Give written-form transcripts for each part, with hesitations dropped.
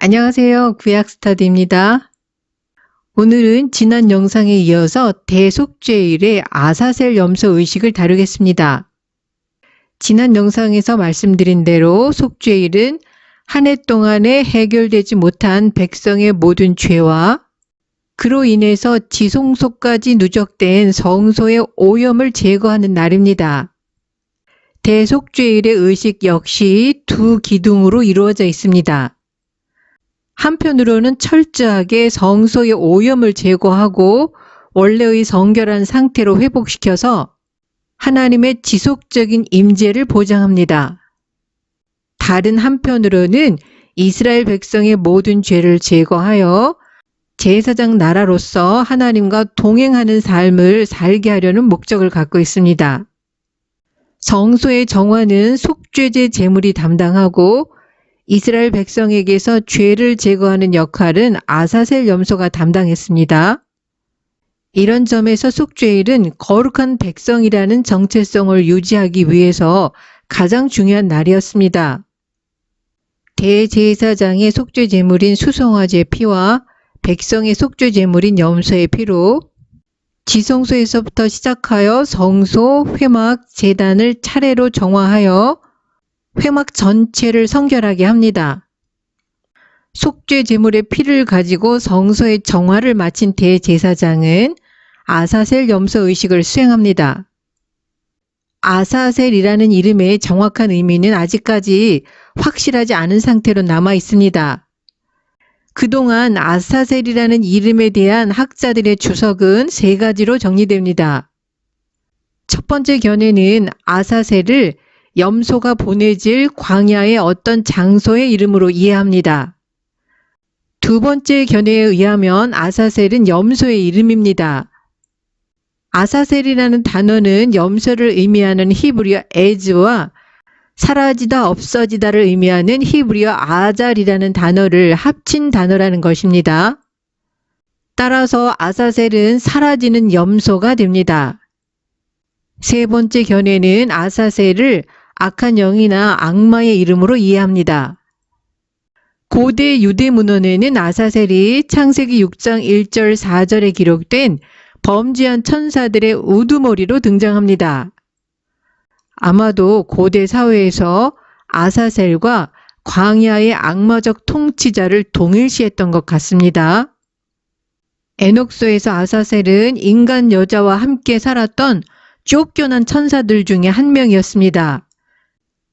안녕하세요. 구약스터디입니다. 오늘은 지난 영상에 이어서 대속죄일의 아사셀 염소 의식을 다루겠습니다. 지난 영상에서 말씀드린 대로 속죄일은 한 해 동안에 해결되지 못한 백성의 모든 죄와 그로 인해서 지성소까지 누적된 성소의 오염을 제거하는 날입니다. 대속죄일의 의식 역시 두 기둥으로 이루어져 있습니다. 한편으로는 철저하게 성소의 오염을 제거하고 원래의 성결한 상태로 회복시켜서 하나님의 지속적인 임재를 보장합니다. 다른 한편으로는 이스라엘 백성의 모든 죄를 제거하여 제사장 나라로서 하나님과 동행하는 삶을 살게 하려는 목적을 갖고 있습니다. 성소의 정화는 속죄제 제물이 담당하고 이스라엘 백성에게서 죄를 제거하는 역할은 아사셀 염소가 담당했습니다. 이런 점에서 속죄일은 거룩한 백성이라는 정체성을 유지하기 위해서 가장 중요한 날이었습니다. 대제사장의 속죄 제물인 수송아지의 피와 백성의 속죄 제물인 염소의 피로 지성소에서부터 시작하여 성소, 회막, 제단을 차례로 정화하여 회막 전체를 성결하게 합니다. 속죄 제물의 피를 가지고 성소의 정화를 마친 대제사장은 아사셀 염소 의식을 수행합니다. 아사셀이라는 이름의 정확한 의미는 아직까지 확실하지 않은 상태로 남아 있습니다. 그동안 아사셀이라는 이름에 대한 학자들의 주석은 세 가지로 정리됩니다. 첫 번째 견해는 아사셀을 염소가 보내질 광야의 어떤 장소의 이름으로 이해합니다. 두 번째 견해에 의하면 아사셀은 염소의 이름입니다. 아사셀이라는 단어는 염소를 의미하는 히브리어 에즈와 사라지다 없어지다를 의미하는 히브리어 아잘이라는 단어를 합친 단어라는 것입니다. 따라서 아사셀은 사라지는 염소가 됩니다. 세 번째 견해는 아사셀을 악한 영이나 악마의 이름으로 이해합니다. 고대 유대 문헌에는 아사셀이 창세기 6장 1절 4절에 기록된 범죄한 천사들의 우두머리로 등장합니다. 아마도 고대 사회에서 아사셀과 광야의 악마적 통치자를 동일시했던 것 같습니다. 에녹서에서 아사셀은 인간 여자와 함께 살았던 쫓겨난 천사들 중에 한 명이었습니다.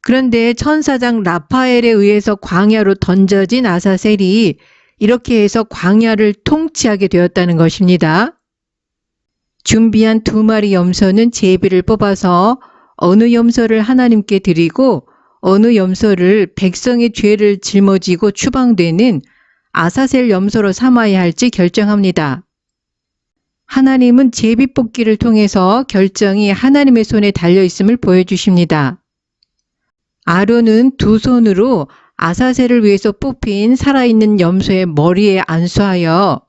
그런데 천사장 라파엘에 의해서 광야로 던져진 아사셀이 이렇게 해서 광야를 통치하게 되었다는 것입니다. 준비한 2마리 염소는 제비를 뽑아서 어느 염소를 하나님께 드리고 어느 염소를 백성의 죄를 짊어지고 추방되는 아사셀 염소로 삼아야 할지 결정합니다. 하나님은 제비 뽑기를 통해서 결정이 하나님의 손에 달려있음을 보여주십니다. 아론은 두 손으로 아사셀을 위해서 뽑힌 살아있는 염소의 머리에 안수하여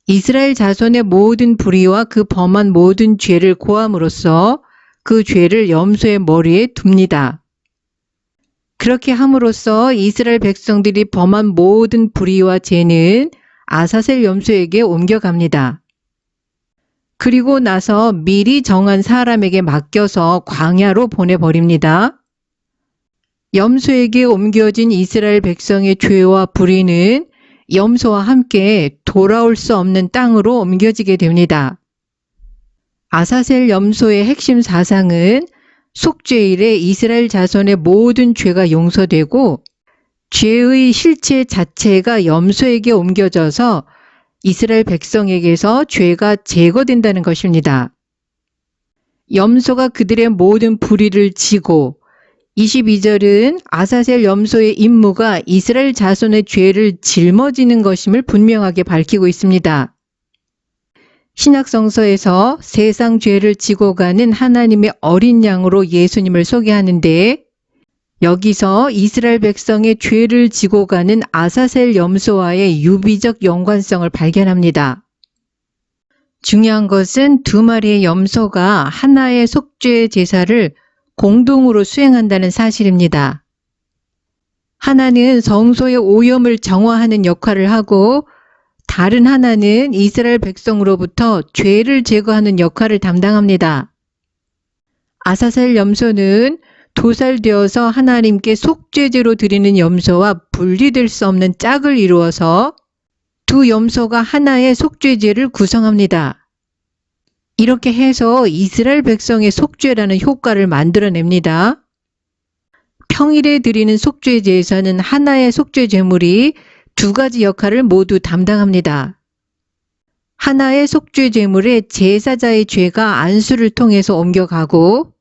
이스라엘 자손의 모든 불의와 그 범한 모든 죄를 고함으로써 그 죄를 염소의 머리에 둡니다. 그렇게 함으로써 이스라엘 백성들이 범한 모든 불의와 죄는 아사셀 염소에게 옮겨갑니다. 그리고 나서 미리 정한 사람에게 맡겨서 광야로 보내버립니다. 염소에게 옮겨진 이스라엘 백성의 죄와 불의는 염소와 함께 돌아올 수 없는 땅으로 옮겨지게 됩니다. 아사셀 염소의 핵심 사상은 속죄일에 이스라엘 자손의 모든 죄가 용서되고 죄의 실체 자체가 염소에게 옮겨져서 이스라엘 백성에게서 죄가 제거된다는 것입니다. 염소가 그들의 모든 불의를 지고 22절은 아사셀 염소의 임무가 이스라엘 자손의 죄를 짊어지는 것임을 분명하게 밝히고 있습니다. 신약성서에서 세상 죄를 지고 가는 하나님의 어린 양으로 예수님을 소개하는데 여기서 이스라엘 백성의 죄를 지고 가는 아사셀 염소와의 유비적 연관성을 발견합니다. 중요한 것은 2마리의 염소가 하나의 속죄 제사를 공동으로 수행한다는 사실입니다. 하나는 성소의 오염을 정화하는 역할을 하고 다른 하나는 이스라엘 백성으로부터 죄를 제거하는 역할을 담당합니다. 아사셀 염소는 도살되어서 하나님께 속죄제로 드리는 염소와 분리될 수 없는 짝을 이루어서 두 염소가 하나의 속죄제를 구성합니다. 이렇게 해서 이스라엘 백성의 속죄라는 효과를 만들어냅니다. 평일에 드리는 속죄제에서는 하나의 속죄제물이 두 가지 역할을 모두 담당합니다. 하나의 속죄제물에 제사자의 죄가 안수를 통해서 옮겨가고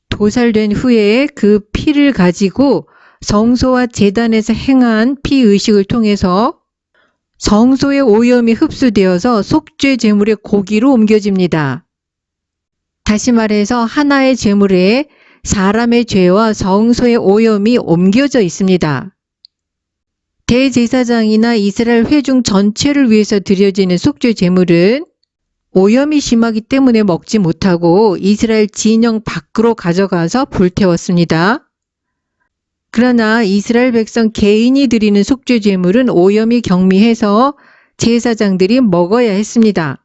도살된 후에 그 피를 가지고 성소와 제단에서 행한 피의식을 통해서 성소의 오염이 흡수되어서 속죄제물의 고기로 옮겨집니다. 다시 말해서 하나의 제물에 사람의 죄와 성소의 오염이 옮겨져 있습니다. 대제사장이나 이스라엘 회중 전체를 위해서 드려지는 속죄제물은 오염이 심하기 때문에 먹지 못하고 이스라엘 진영 밖으로 가져가서 불태웠습니다. 그러나 이스라엘 백성 개인이 드리는 속죄제물은 오염이 경미해서 제사장들이 먹어야 했습니다.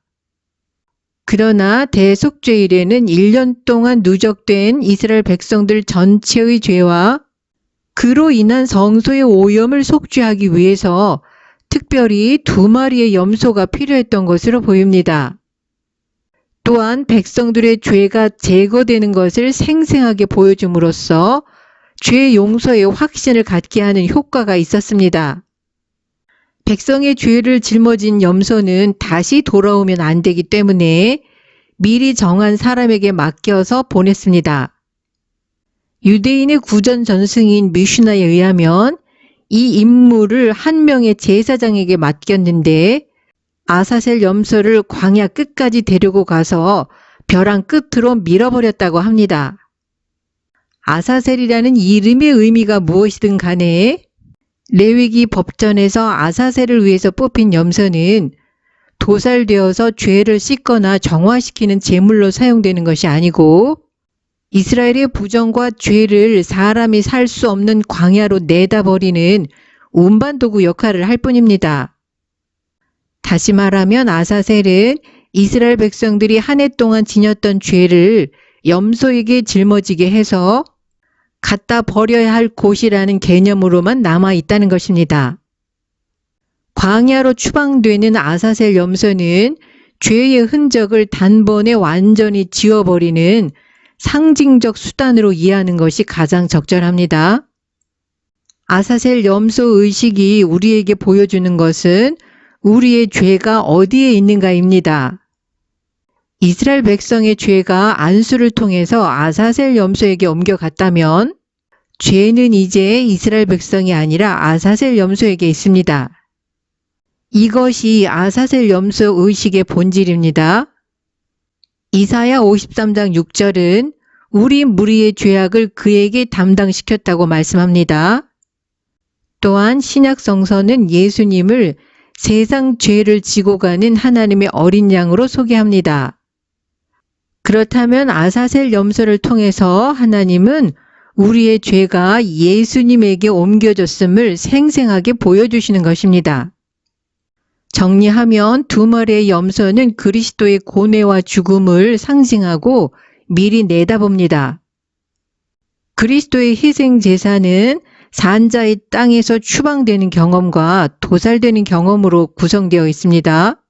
그러나 대속죄일에는 1년 동안 누적된 이스라엘 백성들 전체의 죄와 그로 인한 성소의 오염을 속죄하기 위해서 특별히 2마리의 염소가 필요했던 것으로 보입니다. 또한 백성들의 죄가 제거되는 것을 생생하게 보여줌으로써 죄 용서의 확신을 갖게 하는 효과가 있었습니다. 백성의 죄를 짊어진 염소는 다시 돌아오면 안 되기 때문에 미리 정한 사람에게 맡겨서 보냈습니다. 유대인의 구전 전승인 미슈나에 의하면 이 임무를 한 명의 제사장에게 맡겼는데 아사셀 염소를 광야 끝까지 데리고 가서 벼랑 끝으로 밀어버렸다고 합니다. 아사셀이라는 이름의 의미가 무엇이든 간에 레위기 법전에서 아사셀을 위해서 뽑힌 염소는 도살되어서 죄를 씻거나 정화시키는 제물로 사용되는 것이 아니고 이스라엘의 부정과 죄를 사람이 살 수 없는 광야로 내다버리는 운반도구 역할을 할 뿐입니다. 다시 말하면 아사셀은 이스라엘 백성들이 한 해 동안 지녔던 죄를 염소에게 짊어지게 해서 갖다 버려야 할 곳이라는 개념으로만 남아있다는 것입니다. 광야로 추방되는 아사셀 염소는 죄의 흔적을 단번에 완전히 지워버리는 상징적 수단으로 이해하는 것이 가장 적절합니다. 아사셀 염소 의식이 우리에게 보여주는 것은 우리의 죄가 어디에 있는가입니다. 이스라엘 백성의 죄가 안수를 통해서 아사셀 염소에게 옮겨갔다면 죄는 이제 이스라엘 백성이 아니라 아사셀 염소에게 있습니다. 이것이 아사셀 염소 의식의 본질입니다. 이사야 53장 6절은 우리 무리의 죄악을 그에게 담당시켰다고 말씀합니다. 또한 신약 성서는 예수님을 세상 죄를 지고 가는 하나님의 어린 양으로 소개합니다. 그렇다면 아사셀 염소를 통해서 하나님은 우리의 죄가 예수님에게 옮겨졌음을 생생하게 보여주시는 것입니다. 정리하면 2마리의 염소는 그리스도의 고뇌와 죽음을 상징하고 미리 내다봅니다. 그리스도의 희생 제사는 산자의 땅에서 추방되는 경험과 도살되는 경험으로 구성되어 있습니다.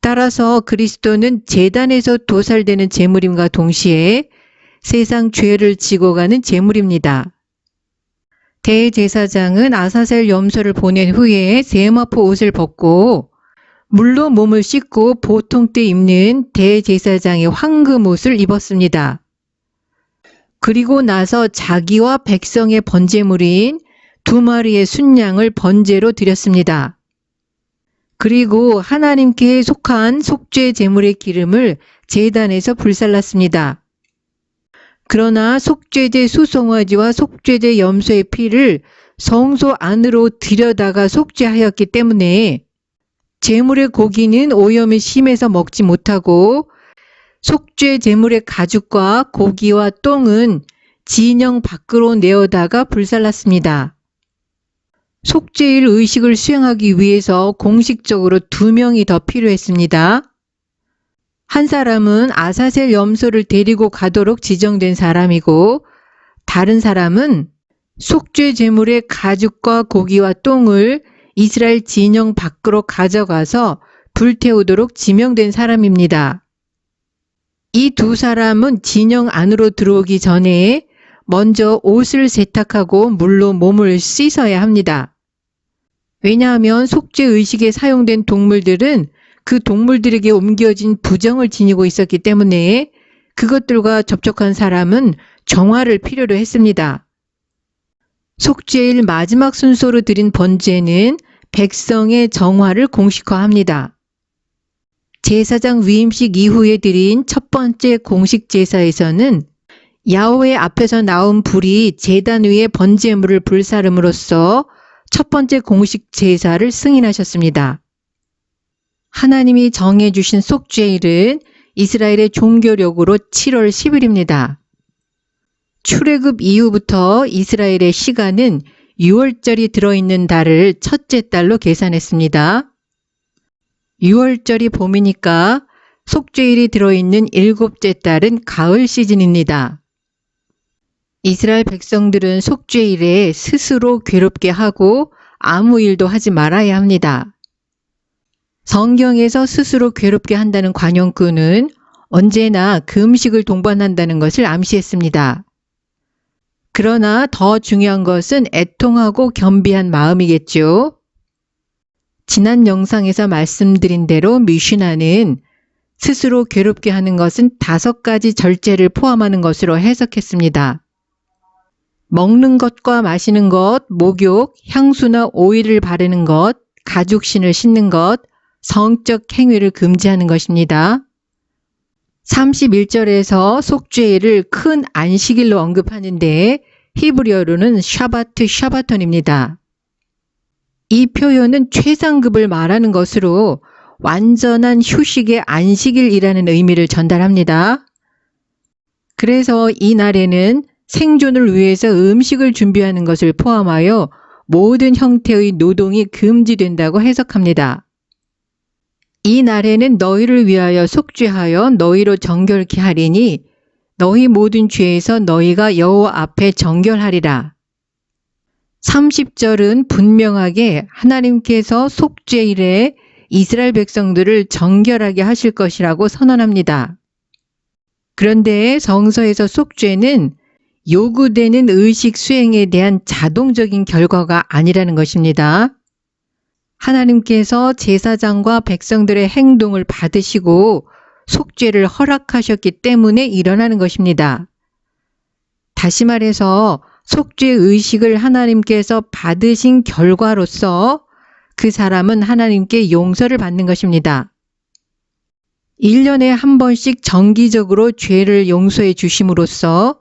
따라서 그리스도는 제단에서 도살되는 제물임과 동시에 세상 죄를 지고 가는 제물입니다. 대제사장은 아사셀 염소를 보낸 후에 세마포 옷을 벗고 물로 몸을 씻고 보통 때 입는 대제사장의 황금 옷을 입었습니다. 그리고 나서 자기와 백성의 번제물인 2마리의 순양을 번제로 드렸습니다. 그리고 하나님께 속한 속죄 제물의 기름을 제단에서 불살랐습니다. 그러나 속죄제 수송아지와 속죄제 염소의 피를 성소 안으로 들여다가 속죄하였기 때문에 제물의 고기는 오염이 심해서 먹지 못하고 속죄 제물의 가죽과 고기와 똥은 진영 밖으로 내어다가 불살랐습니다. 속죄일 의식을 수행하기 위해서 공식적으로 2명이 더 필요했습니다. 한 사람은 아사셀 염소를 데리고 가도록 지정된 사람이고, 다른 사람은 속죄 제물의 가죽과 고기와 똥을 이스라엘 진영 밖으로 가져가서 불태우도록 지명된 사람입니다. 이 2사람은 진영 안으로 들어오기 전에 먼저 옷을 세탁하고 물로 몸을 씻어야 합니다. 왜냐하면 속죄 의식에 사용된 동물들은 그 동물들에게 옮겨진 부정을 지니고 있었기 때문에 그것들과 접촉한 사람은 정화를 필요로 했습니다. 속죄일 마지막 순서로 드린 번제는 백성의 정화를 공식화합니다. 제사장 위임식 이후에 드린 첫 번째 공식 제사에서는 야훼 앞에서 나온 불이 제단 위에 번제물을 불사름으로써 첫 번째 공식 제사를 승인하셨습니다. 하나님이 정해주신 속죄일은 이스라엘의 종교력으로 7월 10일입니다. 출애굽 이후부터 이스라엘의 시간은 6월절이 들어있는 달을 첫째 달로 계산했습니다. 6월절이 봄이니까 속죄일이 들어있는 7째 달은 가을 시즌입니다. 이스라엘 백성들은 속죄일에 스스로 괴롭게 하고 아무 일도 하지 말아야 합니다. 성경에서 스스로 괴롭게 한다는 관용구는 언제나 금식을 동반한다는 것을 암시했습니다. 그러나 더 중요한 것은 애통하고 겸비한 마음이겠죠. 지난 영상에서 말씀드린 대로 미슈나는 스스로 괴롭게 하는 것은 5가지 절제를 포함하는 것으로 해석했습니다. 먹는 것과 마시는 것, 목욕, 향수나 오일을 바르는 것, 가죽신을 신는 것, 성적 행위를 금지하는 것입니다. 31절에서 속죄일을 큰 안식일로 언급하는데 히브리어로는 샤바트 샤바톤입니다. 이 표현은 최상급을 말하는 것으로 완전한 휴식의 안식일이라는 의미를 전달합니다. 그래서 이 날에는 생존을 위해서 음식을 준비하는 것을 포함하여 모든 형태의 노동이 금지된다고 해석합니다. 이 날에는 너희를 위하여 속죄하여 너희로 정결케 하리니 너희 모든 죄에서 너희가 여호와 앞에 정결하리라. 30절은 분명하게 하나님께서 속죄일에 이스라엘 백성들을 정결하게 하실 것이라고 선언합니다. 그런데 성서에서 속죄는 요구되는 의식 수행에 대한 자동적인 결과가 아니라는 것입니다. 하나님께서 제사장과 백성들의 행동을 받으시고 속죄를 허락하셨기 때문에 일어나는 것입니다. 다시 말해서 속죄 의식을 하나님께서 받으신 결과로서 그 사람은 하나님께 용서를 받는 것입니다. 1년에 한 번씩 정기적으로 죄를 용서해 주심으로써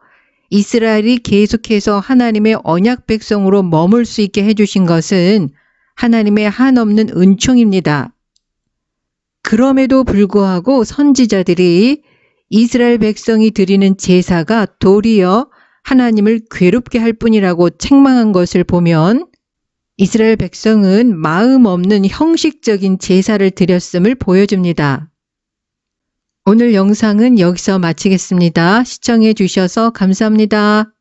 이스라엘이 계속해서 하나님의 언약 백성으로 머물 수 있게 해주신 것은 하나님의 한없는 은총입니다. 그럼에도 불구하고 선지자들이 이스라엘 백성이 드리는 제사가 도리어 하나님을 괴롭게 할 뿐이라고 책망한 것을 보면 이스라엘 백성은 마음 없는 형식적인 제사를 드렸음을 보여줍니다. 오늘 영상은 여기서 마치겠습니다. 시청해 주셔서 감사합니다.